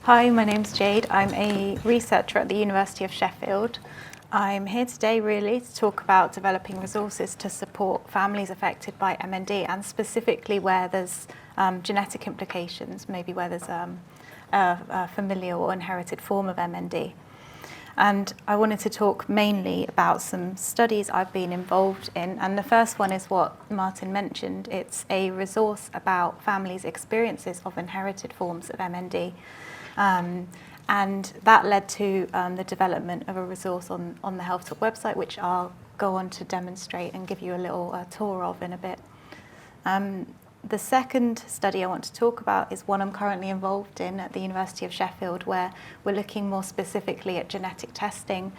Hi, my name's Jade. I'm a researcher at the University of Sheffield. I'm here today really to talk about developing resources to support families affected by MND, and specifically where there's genetic implications, maybe where there's a familial or inherited form of MND. And I wanted to talk mainly about some studies I've been involved in. And the first one is what Martin mentioned. It's a resource about families' experiences of inherited forms of MND. And that led to the development of a resource on the FaTHoM website, which I'll go on to demonstrate and give you a little tour of in a bit. The second study I want to talk about is one I'm currently involved in at the University of Sheffield, where we're looking more specifically at genetic testing,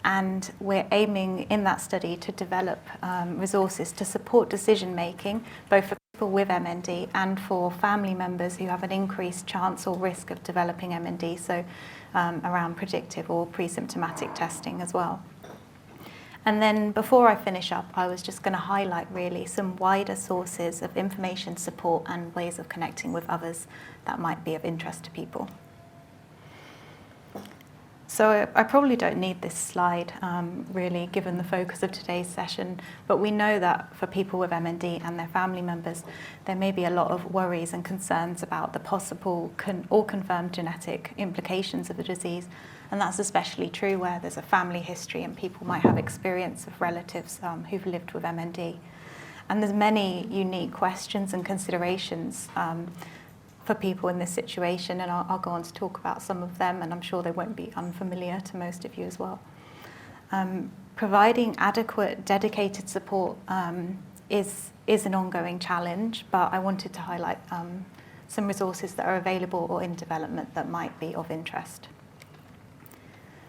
and we're aiming in that study to develop resources to support decision making, both for people with MND and for family members who have an increased chance or risk of developing MND, so around predictive or pre-symptomatic testing as well. And then before I finish up, I was just going to highlight really some wider sources of information, support and ways of connecting with others that might be of interest to people. So I probably don't need this slide really, given the focus of today's session, but we know that for people with MND and their family members, there may be a lot of worries and concerns about the possible or confirmed genetic implications of the disease. And that's especially true where there's a family history and people might have experience of relatives who've lived with MND. And there's many unique questions and considerations for people in this situation, and I'll go on to talk about some of them, and I'm sure they won't be unfamiliar to most of you as well. Providing adequate, dedicated support is an ongoing challenge, but I wanted to highlight some resources that are available or in development that might be of interest.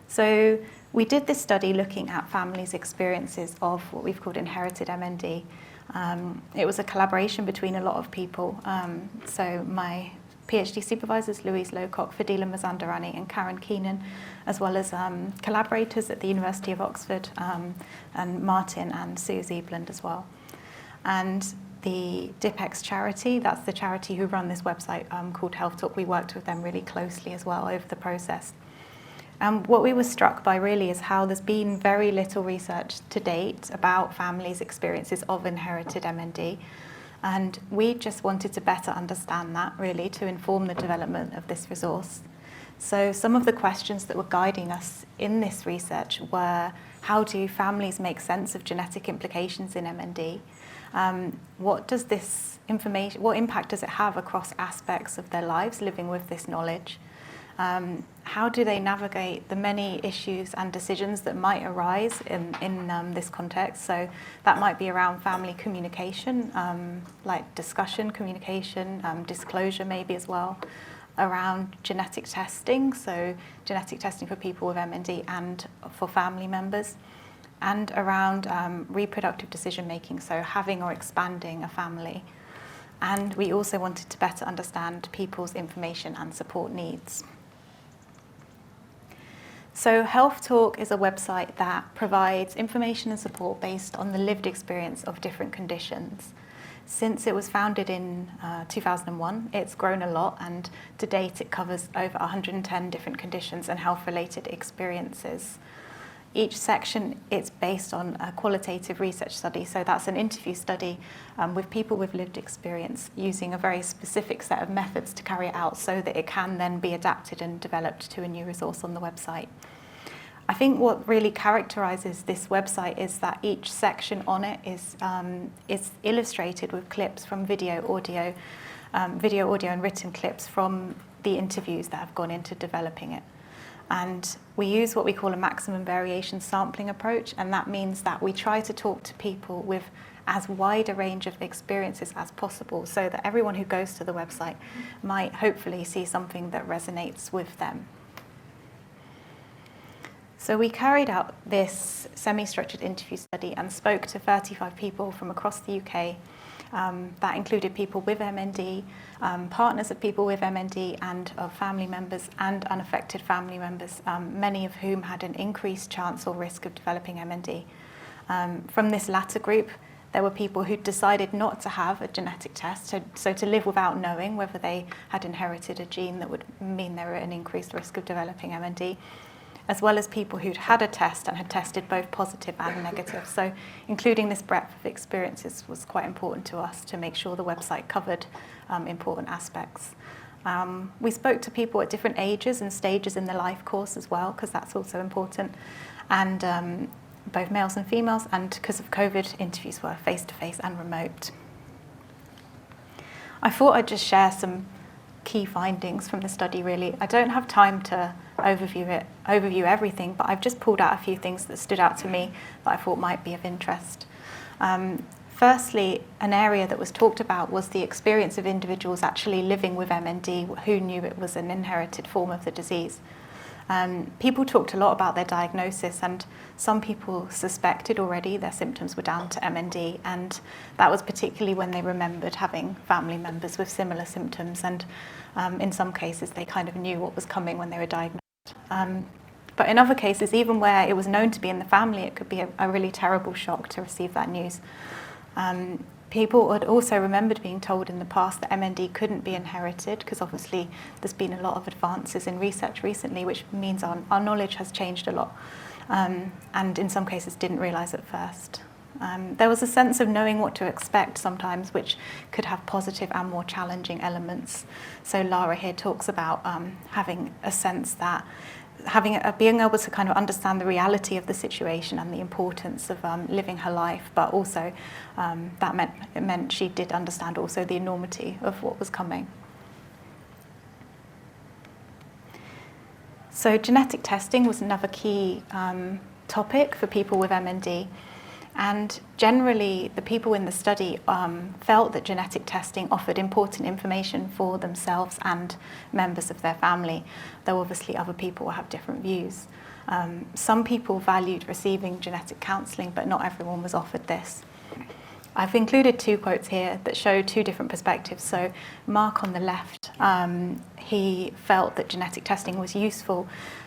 So we did this study looking at families' experiences of what we've called inherited MND. It was a collaboration between a lot of people. So my PhD supervisors, Louise Lowcock, Fadila Mazandarani and Karen Keenan, as well as collaborators at the University of Oxford, and Martin and Sue Ziebland as well. And the DIPEX charity, that's the charity who run this website called Health Talk, we worked with them really closely as well over the process. What we were struck by really is how there's been very little research to date about families' experiences of inherited MND. And we just wanted to better understand that really to inform the development of this resource. So some of the questions that were guiding us in this research were, how do families make sense of genetic implications in MND? What impact does it have across aspects of their lives living with this knowledge? How do they navigate the many issues and decisions that might arise in this context? So that might be around family communication, like discussion, communication, disclosure maybe as well, around genetic testing, so genetic testing for people with MND and for family members, and around reproductive decision making, so having or expanding a family. And we also wanted to better understand people's information and support needs. So Health Talk is a website that provides information and support based on the lived experience of different conditions. Since it was founded in 2001, it's grown a lot, and to date it covers over 110 different conditions and health-related experiences. Each section is based on a qualitative research study, so that's an interview study with people with lived experience using a very specific set of methods to carry it out so that it can then be adapted and developed to a new resource on the website. I think what really characterises this website is that each section on it is illustrated with clips from video, audio, and written clips from the interviews that have gone into developing it. And we use what we call a maximum variation sampling approach, and that means that we try to talk to people with as wide a range of experiences as possible so that everyone who goes to the website might hopefully see something that resonates with them. So we carried out this semi-structured interview study and spoke to 35 people from across the UK. That included people with MND, partners of people with MND and of family members and unaffected family members, many of whom had an increased chance or risk of developing MND. From this latter group, there were people who decided not to have a genetic test, so to live without knowing whether they had inherited a gene that would mean they were at an increased risk of developing MND, as well as people who'd had a test and had tested both positive and negative. So including this breadth of experiences was quite important to us to make sure the website covered important aspects. We spoke to people at different ages and stages in the life course as well, because that's also important, and both males and females, and because of COVID, interviews were face-to-face and remote. I thought I'd just share some key findings from the study, really. I don't have time to overview everything, but I've just pulled out a few things that stood out to me that I thought might be of interest. Firstly, an area that was talked about was the experience of individuals actually living with MND who knew it was an inherited form of the disease. People talked a lot about their diagnosis, and some people suspected already their symptoms were down to MND, and that was particularly when they remembered having family members with similar symptoms, and in some cases they kind of knew what was coming when they were diagnosed. But in other cases, even where it was known to be in the family, it could be a really terrible shock to receive that news. People had also remembered being told in the past that MND couldn't be inherited, because obviously there's been a lot of advances in research recently, which means our knowledge has changed a lot, and in some cases didn't realise at first. There was a sense of knowing what to expect sometimes, which could have positive and more challenging elements. So Lara here talks about having a sense that being able to kind of understand the reality of the situation and the importance of living her life, but also it meant she did understand also the enormity of what was coming. So genetic testing was another key topic for people with MND. And generally, the people in the study felt that genetic testing offered important information for themselves and members of their family, though obviously other people will have different views. Some people valued receiving genetic counselling, but not everyone was offered this. I've included two quotes here that show two different perspectives. So Mark on the left, he felt that genetic testing was useful,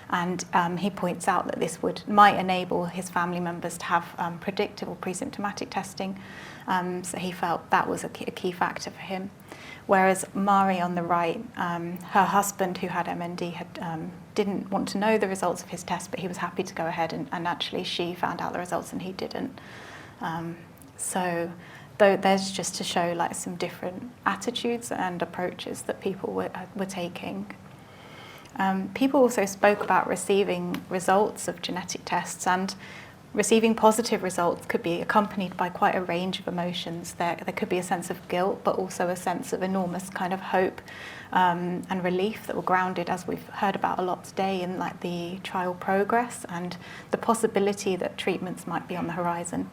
and he points out that this might enable his family members to have predictive or pre-symptomatic testing. So he felt that was a key factor for him. Whereas Mari on the right, her husband who had MND didn't want to know the results of his test, but he was happy to go ahead, and actually she found out the results and he didn't. So there's just to show like some different attitudes and approaches that people were taking. People also spoke about receiving results of genetic tests, and receiving positive results could be accompanied by quite a range of emotions. There could be a sense of guilt, but also a sense of enormous kind of hope and relief that were grounded, as we've heard about a lot today, in like the trial progress and the possibility that treatments might be on the horizon.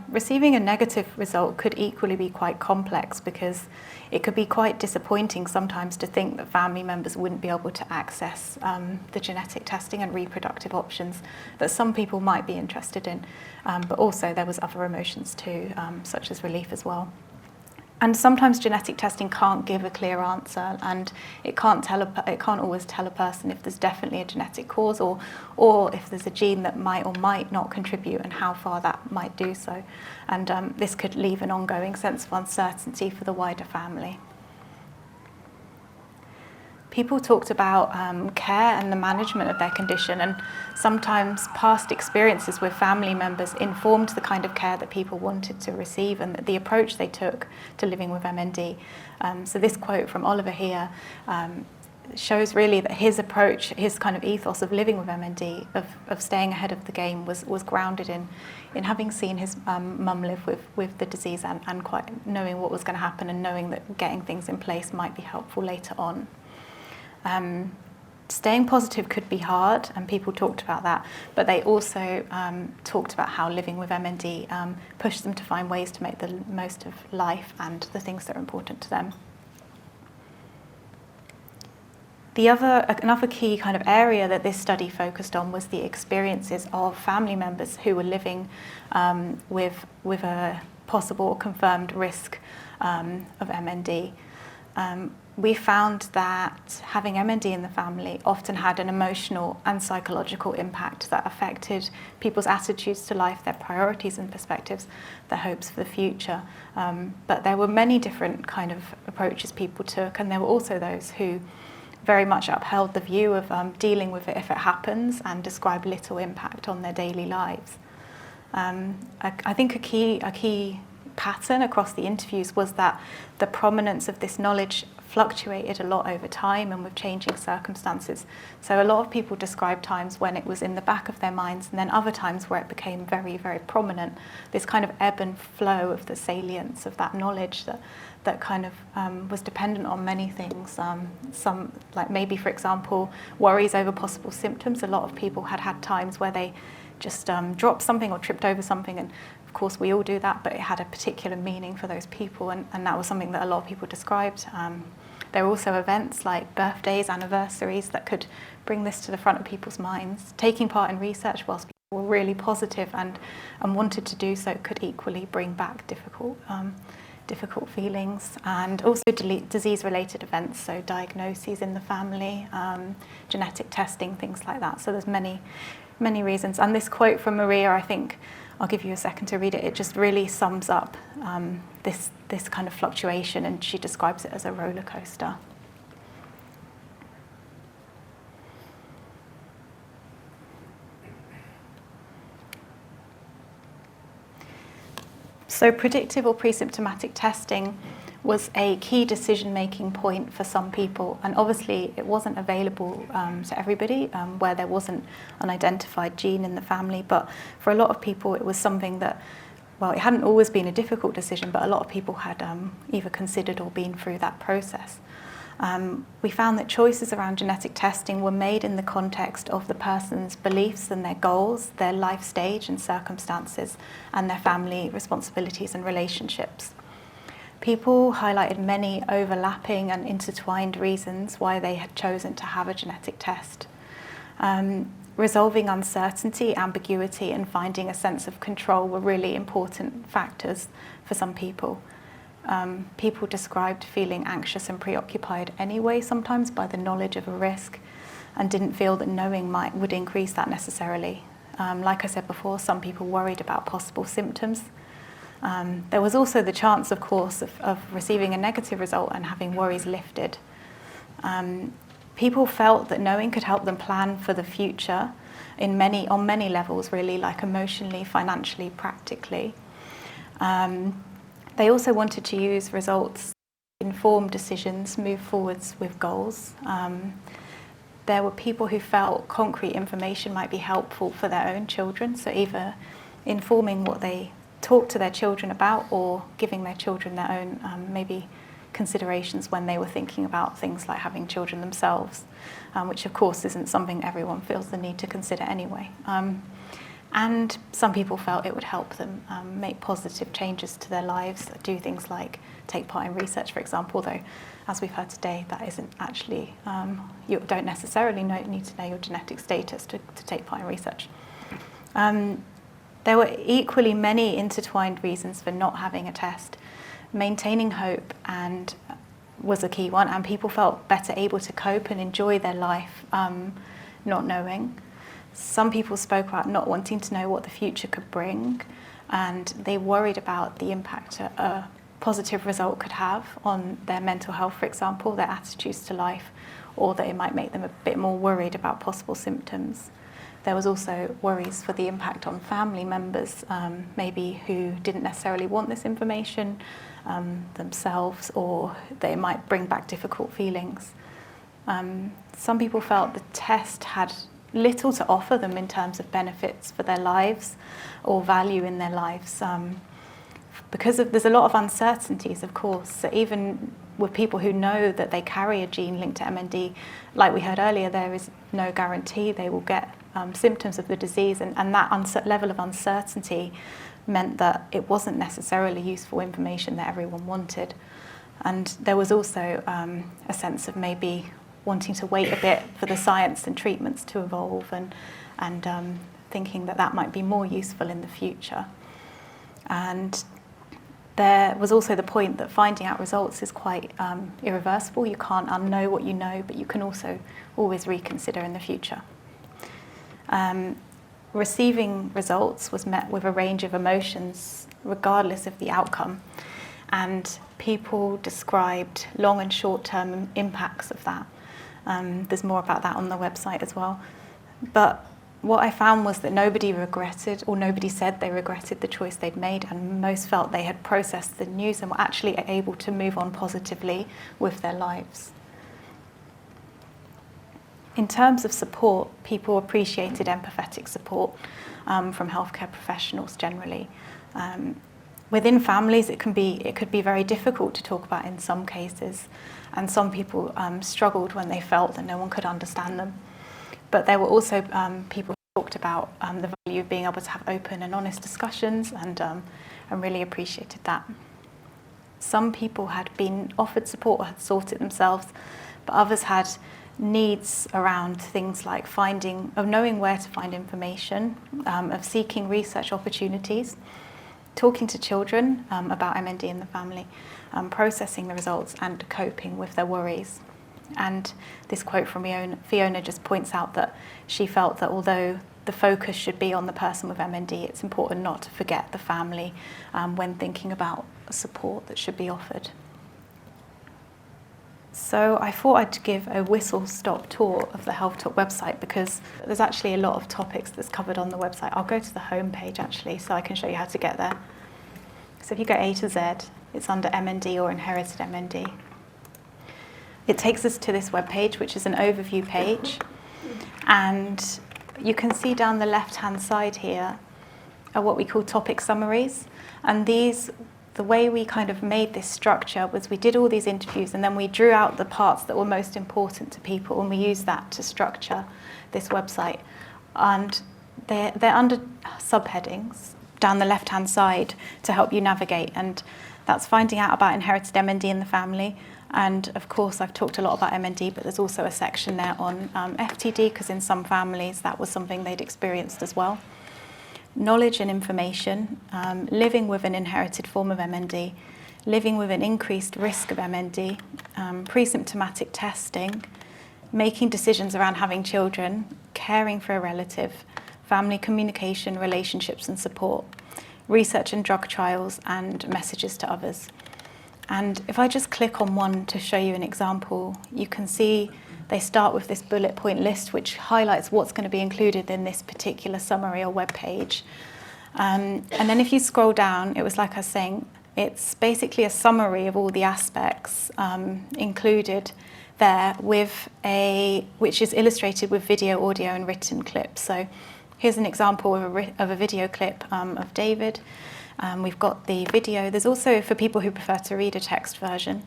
Receiving a negative result could equally be quite complex, because it could be quite disappointing sometimes to think that family members wouldn't be able to access the genetic testing and reproductive options that some people might be interested in. But also there was other emotions too, such as relief as well. And sometimes genetic testing can't give a clear answer, and it can't always tell a person if there's definitely a genetic cause, or if there's a gene that might or might not contribute, and how far that might do so. And this could leave an ongoing sense of uncertainty for the wider family. People talked about care and the management of their condition, and sometimes past experiences with family members informed the kind of care that people wanted to receive and the approach they took to living with MND. So this quote from Oliver here shows really that his approach, his kind of ethos of living with MND, of staying ahead of the game, was grounded in having seen his mum live with the disease, and quite knowing what was going to happen, and knowing that getting things in place might be helpful later on. Staying positive could be hard, and people talked about that, but they also talked about how living with MND pushed them to find ways to make the most of life and the things that are important to them. Another key kind of area that this study focused on was the experiences of family members who were living with a possible or confirmed risk of MND. we found that having MND in the family often had an emotional and psychological impact that affected people's attitudes to life, their priorities and perspectives, their hopes for the future. But there were many different kind of approaches people took, and there were also those who very much upheld the view of dealing with it if it happens and describe little impact on their daily lives. I think a key pattern across the interviews was that the prominence of this knowledge fluctuated a lot over time and with changing circumstances. So a lot of people described times when it was in the back of their minds, and then other times where it became very, very prominent, this kind of ebb and flow of the salience of that knowledge that kind of was dependent on many things. Some, like maybe, for example, worries over possible symptoms. A lot of people had times where they just dropped something or tripped over something, and of course we all do that, but it had a particular meaning for those people, and that was something that a lot of people described. There were also events like birthdays, anniversaries that could bring this to the front of people's minds. Taking part in research whilst people were really positive and wanted to do so could equally bring back difficult feelings. And also disease-related events, so diagnoses in the family, genetic testing, things like that. So there's many reasons. And this quote from Maria, I think, I'll give you a second to read it. It just really sums up this kind of fluctuation, and she describes it as a roller coaster. So predictive or pre-symptomatic testing was a key decision-making point for some people, and obviously it wasn't available to everybody where there wasn't an identified gene in the family, but for a lot of people it was something that, well, it hadn't always been a difficult decision, but a lot of people had either considered or been through that process. We found that choices around genetic testing were made in the context of the person's beliefs and their goals, their life stage and circumstances, and their family responsibilities and relationships. People highlighted many overlapping and intertwined reasons why they had chosen to have a genetic test. Resolving uncertainty, ambiguity, and finding a sense of control were really important factors for some people. People described feeling anxious and preoccupied anyway, sometimes by the knowledge of a risk, and didn't feel that knowing would increase that necessarily. Like I said before, some people worried about possible symptoms. There was also the chance, of course, of receiving a negative result and having worries lifted. People felt that knowing could help them plan for the future on many levels, really, like emotionally, financially, practically. They also wanted to use results to inform decisions, move forwards with goals. There were people who felt concrete information might be helpful for their own children, so either informing what they talk to their children about or giving their children their own maybe considerations when they were thinking about things like having children themselves, which of course isn't something everyone feels the need to consider anyway. And some people felt it would help them make positive changes to their lives, do things like take part in research, for example, though as we've heard today, that isn't actually, you don't necessarily need to know your genetic status to take part in research. There were equally many intertwined reasons for not having a test. Maintaining hope was a key one, and people felt better able to cope and enjoy their life not knowing. Some people spoke about not wanting to know what the future could bring, and they worried about the impact a positive result could have on their mental health, for example, their attitudes to life, or that it might make them a bit more worried about possible symptoms. There was also worries for the impact on family members, maybe who didn't necessarily want this information themselves, or that it might bring back difficult feelings. Some people felt the test had little to offer them in terms of benefits for their lives or value in their lives. Because there's a lot of uncertainties, of course, so even with people who know that they carry a gene linked to MND, like we heard earlier, there is no guarantee they will get symptoms of the disease, and that level of uncertainty meant that it wasn't necessarily useful information that everyone wanted. And there was also a sense of maybe wanting to wait a bit for the science and treatments to evolve, and thinking that might be more useful in the future. And there was also the point that finding out results is quite irreversible. You can't unknow what you know, but you can also always reconsider in the future. Receiving results was met with a range of emotions, regardless of the outcome, and people described long and short-term impacts of that. There's more about that on the website as well. But what I found was that nobody regretted, or nobody said they regretted the choice they'd made, and most felt they had processed the news and were actually able to move on positively with their lives. In terms of support, people appreciated empathetic support from healthcare professionals generally. Within families, it could be very difficult to talk about in some cases, and some people struggled when they felt that no one could understand them. But there were also people who talked about the value of being able to have open and honest discussions, and really appreciated that. Some people had been offered support or had sought it themselves, but others had needs around things like knowing where to find information, of seeking research opportunities, talking to children about MND in the family, processing the results and coping with their worries. And this quote from Fiona just points out that she felt that although the focus should be on the person with MND, it's important not to forget the family when thinking about support that should be offered. So I thought I'd give a whistle-stop tour of the FaTHoM website, because there's actually a lot of topics that's covered on the website. I'll go to the home page actually, so I can show you how to get there. So if you go A to Z, it's under MND or inherited MND. It takes us to this web page, which is an overview page, and you can see down the left-hand side here are what we call topic summaries, and the way we kind of made this structure was we did all these interviews and then we drew out the parts that were most important to people, and we used that to structure this website. And they're under subheadings down the left-hand side to help you navigate, and that's finding out about inherited MND in the family. And of course, I've talked a lot about MND, but there's also a section there on FTD, because in some families that was something they'd experienced as well. Knowledge and information, living with an inherited form of MND, living with an increased risk of MND, pre-symptomatic testing, making decisions around having children, caring for a relative, family communication, relationships and support, research and drug trials, and messages to others. And if I just click on one to show you an example, you can see they start with this bullet point list, which highlights what's going to be included in this particular summary or web page. And then if you scroll down, it was like I was saying, it's basically a summary of all the aspects included there, which is illustrated with video, audio, and written clips. So here's an example of a video clip of David. We've got the video. There's also, for people who prefer to read, a text version.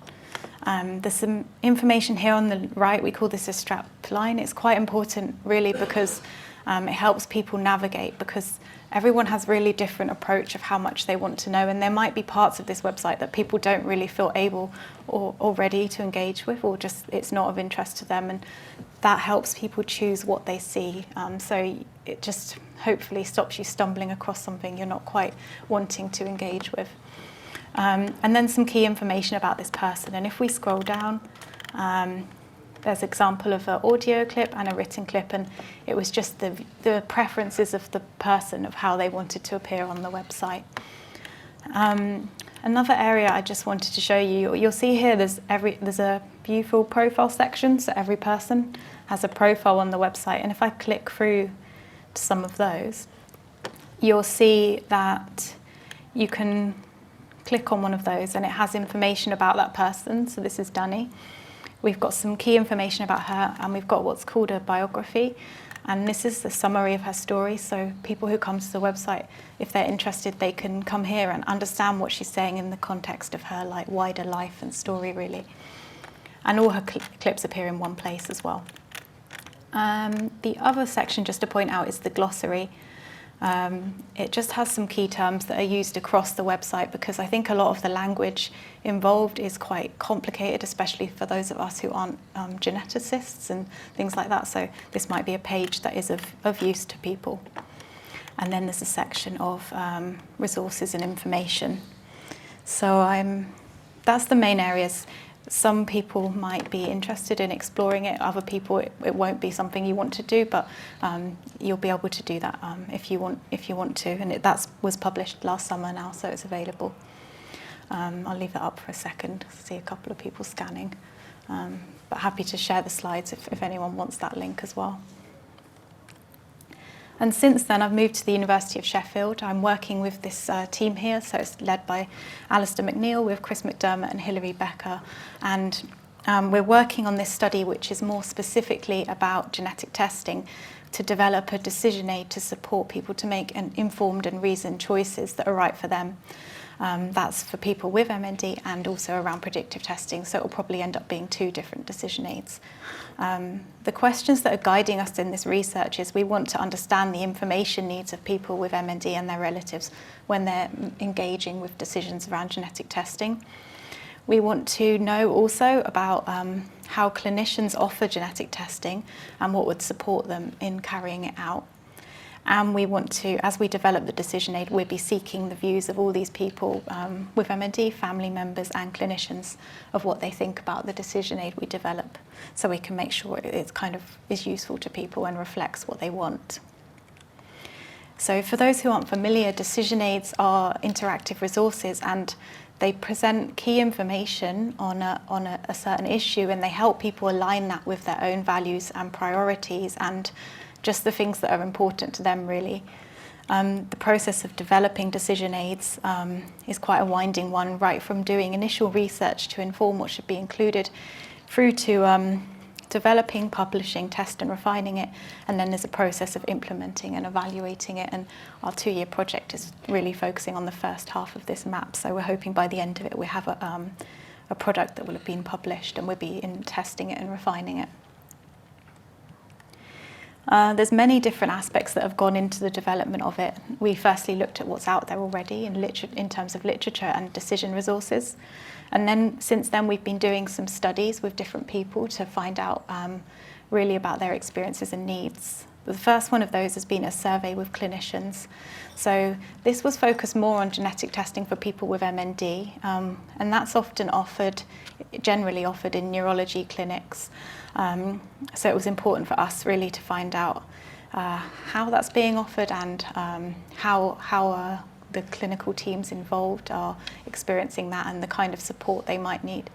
There's some information here on the right. We call this a strap line. It's quite important, really, because it helps people navigate, because everyone has really different approach of how much they want to know, and there might be parts of this website that people don't really feel able or ready to engage with, or just it's not of interest to them, and that helps people choose what they see. So it just hopefully stops you stumbling across something you're not quite wanting to engage with. And then some key information about this person. And if we scroll down, there's an example of an audio clip and a written clip, and it was just the preferences of the person of how they wanted to appear on the website. Another area I just wanted to show you, you'll see here there's a beautiful profile section, so every person has a profile on the website, and if I click through to some of those, you'll see that you can click on one of those and it has information about that person. So this is Dunny. We've got some key information about her, and we've got what's called a biography, and this is the summary of her story. So people who come to the website, if they're interested, they can come here and understand what she's saying in the context of her wider life and story, really. And all her clips appear in one place as well. The other section, just to point out, is the glossary. It just has some key terms that are used across the website, because I think a lot of the language involved is quite complicated, especially for those of us who aren't geneticists and things like that. So this might be a page that is of use to people. And then there's a section of resources and information. That's the main areas. Some people might be interested in exploring it. Other people, it won't be something you want to do, but you'll be able to do that if you want to. And that was published last summer now, so it's available. I'll leave that up for a second. I see a couple of people scanning, but happy to share the slides if anyone wants that link as well. And since then, I've moved to the University of Sheffield. I'm working with this team here, so it's led by Alistair McNeil with Chris McDermott and Hilary Becker. And we're working on this study, which is more specifically about genetic testing to develop a decision aid to support people to make an informed and reasoned choices that are right for them. That's for people with MND and also around predictive testing, so it will probably end up being 2 different decision aids. The questions that are guiding us in this research is we want to understand the information needs of people with MND and their relatives when they're engaging with decisions around genetic testing. We want to know also about how clinicians offer genetic testing and what would support them in carrying it out. And we want to, as we develop the decision aid, we'll be seeking the views of all these people with MND, family members and clinicians of what they think about the decision aid we develop, so we can make sure it kind of is useful to people and reflects what they want. So for those who aren't familiar, decision aids are interactive resources, and they present key information on a certain issue, and they help people align that with their own values and priorities and just the things that are important to them, really. The process of developing decision aids is quite a winding one, right from doing initial research to inform what should be included, through to developing, publishing, test and refining it, and then there's a process of implementing and evaluating it. And our 2-year project is really focusing on the first half of this map, so we're hoping by the end of it we have a product that will have been published, and we'll be testing it and refining it. There's many different aspects that have gone into the development of it. We firstly looked at what's out there already in terms of literature and decision resources. And then since then we've been doing some studies with different people to find out really about their experiences and needs. The first one of those has been a survey with clinicians. So this was focused more on genetic testing for people with MND, and that's generally offered in neurology clinics. So it was important for us really to find out how that's being offered and how the clinical teams involved are experiencing that and the kind of support they might need.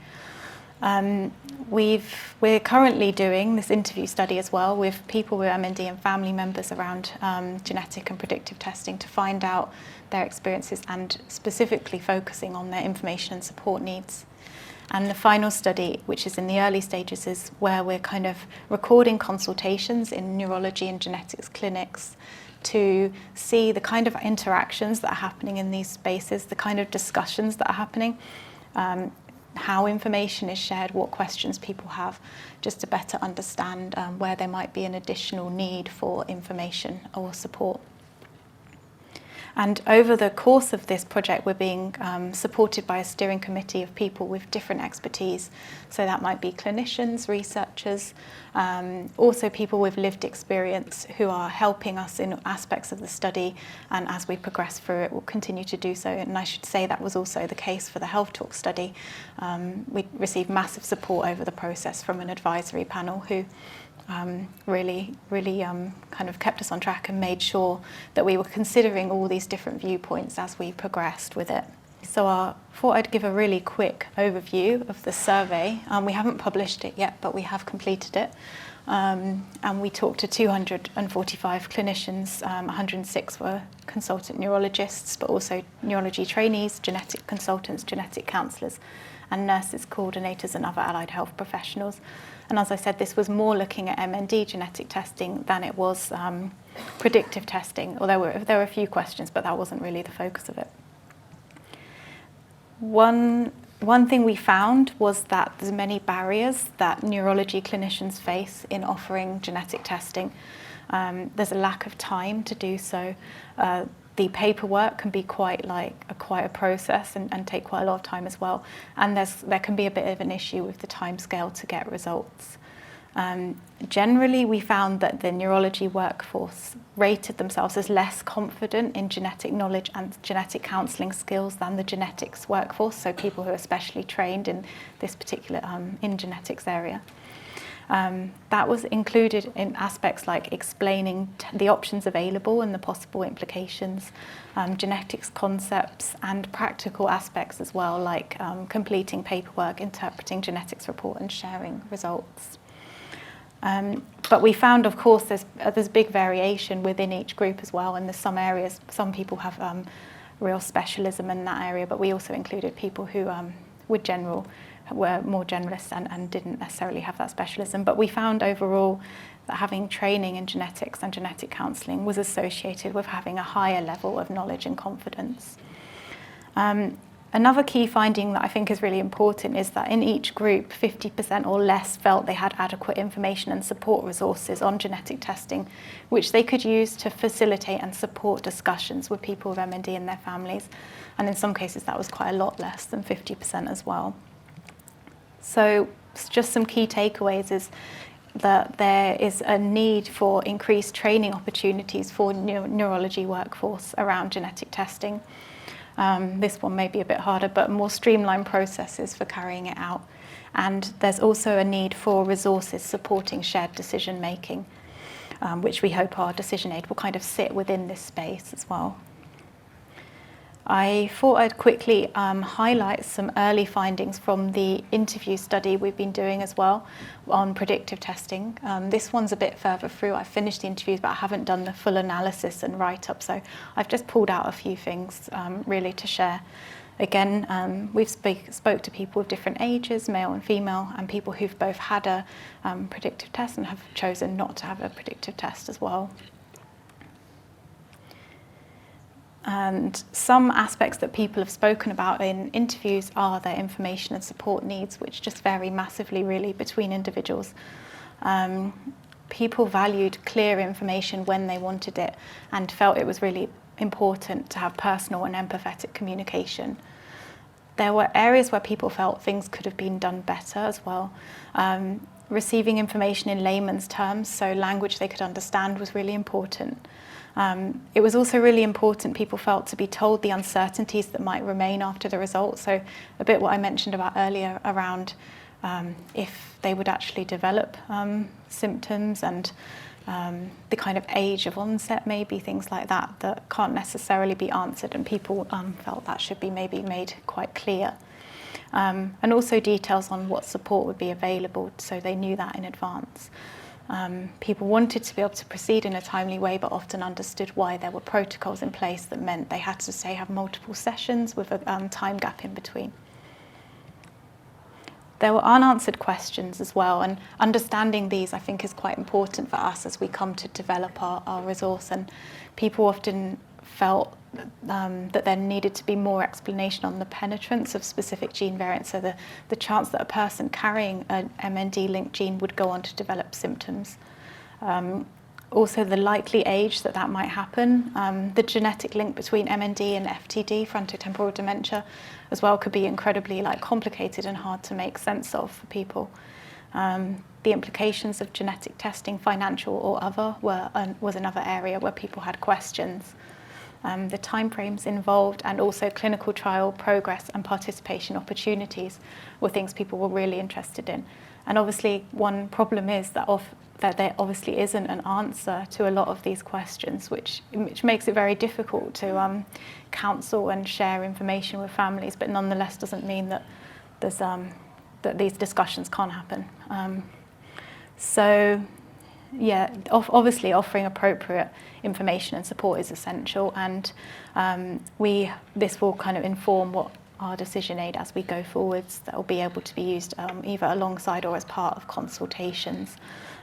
We're currently doing this interview study as well with people with MND and family members around genetic and predictive testing to find out their experiences and specifically focusing on their information and support needs. And the final study, which is in the early stages, is where we're kind of recording consultations in neurology and genetics clinics to see the kind of interactions that are happening in these spaces, the kind of discussions that are happening, how information is shared, what questions people have, just to better understand where there might be an additional need for information or support. And over the course of this project, we're being supported by a steering committee of people with different expertise. So that might be clinicians, researchers, also people with lived experience who are helping us in aspects of the study. And as we progress through it, we'll continue to do so. And I should say that was also the case for the Health Talk study. We received massive support over the process from an advisory panel who really kind of kept us on track and made sure that we were considering all these different viewpoints as we progressed with it. So I thought I'd give a really quick overview of the survey. We haven't published it yet, but we have completed it. And we talked to 245 clinicians, 106 were consultant neurologists, but also neurology trainees, genetic consultants, genetic counsellors, and nurses, coordinators and other allied health professionals. And as I said, this was more looking at MND genetic testing than it was predictive testing, although there were a few questions, but that wasn't really the focus of it. One thing we found was that there's many barriers that neurology clinicians face in offering genetic testing. There's a lack of time to do so. The paperwork can be quite a process and take quite a lot of time as well. And there can be a bit of an issue with the timescale to get results. Generally, we found that the neurology workforce rated themselves as less confident in genetic knowledge and genetic counselling skills than the genetics workforce, so people who are specially trained in this particular in genetics area. That was included in aspects like explaining the options available and the possible implications, genetics concepts and practical aspects as well, like completing paperwork, interpreting genetics report and sharing results. But we found, of course, there's big variation within each group as well, and there's some areas, some people have real specialism in that area, but we also included people who were more generalists and didn't necessarily have that specialism. But we found overall that having training in genetics and genetic counselling was associated with having a higher level of knowledge and confidence. Another key finding that I think is really important is that in each group, 50% or less felt they had adequate information and support resources on genetic testing, which they could use to facilitate and support discussions with people with MND and their families. And in some cases, that was quite a lot less than 50% as well. So just some key takeaways is that there is a need for increased training opportunities for neurology workforce around genetic testing. This one may be a bit harder, but more streamlined processes for carrying it out. And there's also a need for resources supporting shared decision making, which we hope our decision aid will kind of sit within this space as well. I thought I'd quickly highlight some early findings from the interview study we've been doing as well on predictive testing. This one's a bit further through. I've finished the interviews, but I haven't done the full analysis and write-up, so I've just pulled out a few things really to share. Again, we've spoke to people of different ages, male and female, and people who've both had a predictive test and have chosen not to have a predictive test as well. And some aspects that people have spoken about in interviews are their information and support needs, which just vary massively really between individuals. People valued clear information when they wanted it and felt it was really important to have personal and empathetic communication. There were areas where people felt things could have been done better as well. Receiving information in layman's terms, so language they could understand, was really important. It was also really important, people felt, to be told the uncertainties that might remain after the results. So a bit what I mentioned about earlier around if they would actually develop symptoms and the kind of age of onset, maybe things like that, that can't necessarily be answered, and people felt that should be maybe made quite clear. And also details on what support would be available, so they knew that in advance. People wanted to be able to proceed in a timely way, but often understood why there were protocols in place that meant they had to, say, have multiple sessions with a time gap in between. There were unanswered questions as well, and understanding these, I think, is quite important for us as we come to develop our resource. And people often felt that there needed to be more explanation on the penetrance of specific gene variants, so the chance that a person carrying an MND-linked gene would go on to develop symptoms. Also the likely age that might happen. The genetic link between MND and FTD, frontotemporal dementia, as well, could be incredibly complicated and hard to make sense of for people. The implications of genetic testing, financial or other, was another area where people had questions. The timeframes involved and also clinical trial progress and participation opportunities were things people were really interested in. And obviously one problem is that there obviously isn't an answer to a lot of these questions, which makes it very difficult to counsel and share information with families, but nonetheless doesn't mean that there's that these discussions can't happen. So yeah, obviously offering appropriate information and support is essential, and this will kind of inform what our decision aid as we go forwards, that will be able to be used either alongside or as part of consultations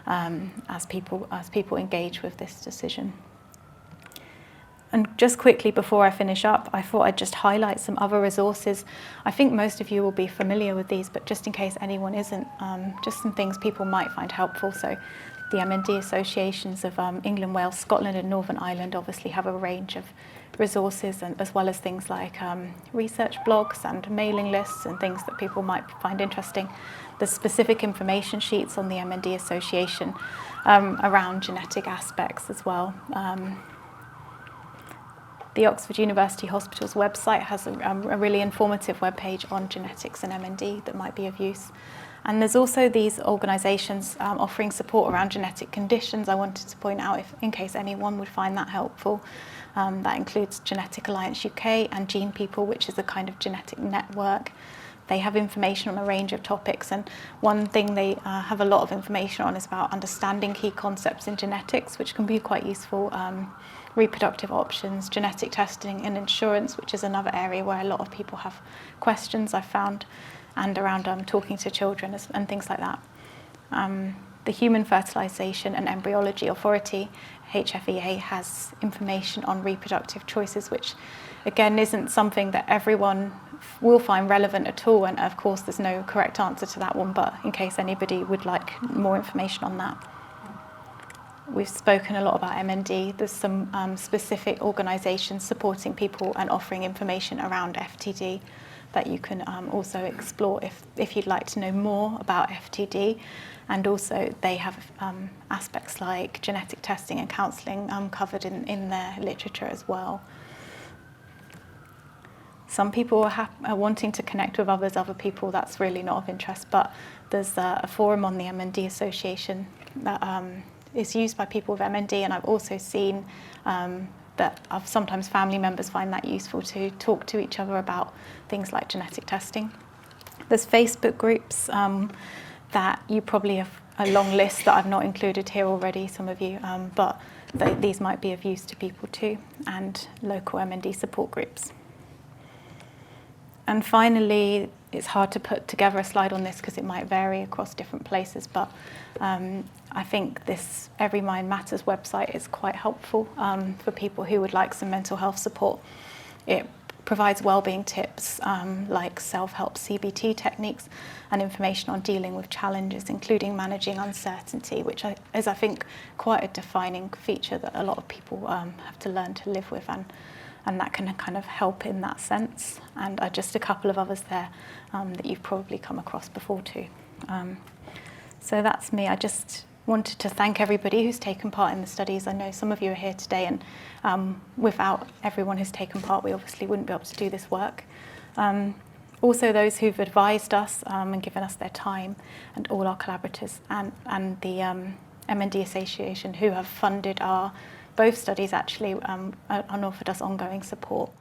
as people engage with this decision. And just quickly before I finish up, I thought I'd just highlight some other resources. I think most of you will be familiar with these, but just in case anyone isn't, just some things people might find helpful. So The MND associations of England, Wales, Scotland and Northern Ireland obviously have a range of resources, and as well as things like research blogs and mailing lists and things that people might find interesting. There's specific information sheets on the MND association around genetic aspects as well. The Oxford University Hospital's website has a really informative webpage on genetics and MND that might be of use. And there's also these organisations offering support around genetic conditions. I wanted to point out, in case anyone would find that helpful. That includes Genetic Alliance UK and Gene People, which is a kind of genetic network. They have information on a range of topics, and one thing they have a lot of information on is about understanding key concepts in genetics, which can be quite useful. Reproductive options, genetic testing and insurance, which is another area where a lot of people have questions, I've found, and around talking to children and things like that. The Human Fertilisation and Embryology Authority, HFEA, has information on reproductive choices, which again isn't something that everyone will find relevant at all, and of course there's no correct answer to that one, but in case anybody would like more information on that. We've spoken a lot about MND. There's some specific organisations supporting people and offering information around FTD that you can also explore if you'd like to know more about FTD. And also they have aspects like genetic testing and counselling covered in their literature as well. Some people are wanting to connect with other people. That's really not of interest, but there's a forum on the MND Association that is used by people with MND, and I've also seen that sometimes family members find that useful to talk to each other about things like genetic testing. There's Facebook groups that you probably have a long list that I've not included here already, some of you, but these might be of use to people too, and local MND support groups. And finally, it's hard to put together a slide on this because it might vary across different places, but I think this Every Mind Matters website is quite helpful for people who would like some mental health support. It provides wellbeing tips like self-help CBT techniques and information on dealing with challenges, including managing uncertainty, which is, I think, quite a defining feature that a lot of people have to learn to live with, and that can kind of help in that sense. And just a couple of others there that you've probably come across before too. So that's me. I just wanted to thank everybody who's taken part in the studies. I know some of you are here today, and without everyone who's taken part, we obviously wouldn't be able to do this work. Also those who've advised us and given us their time, and all our collaborators, and the MND Association, who have funded both studies actually, and offered us ongoing support.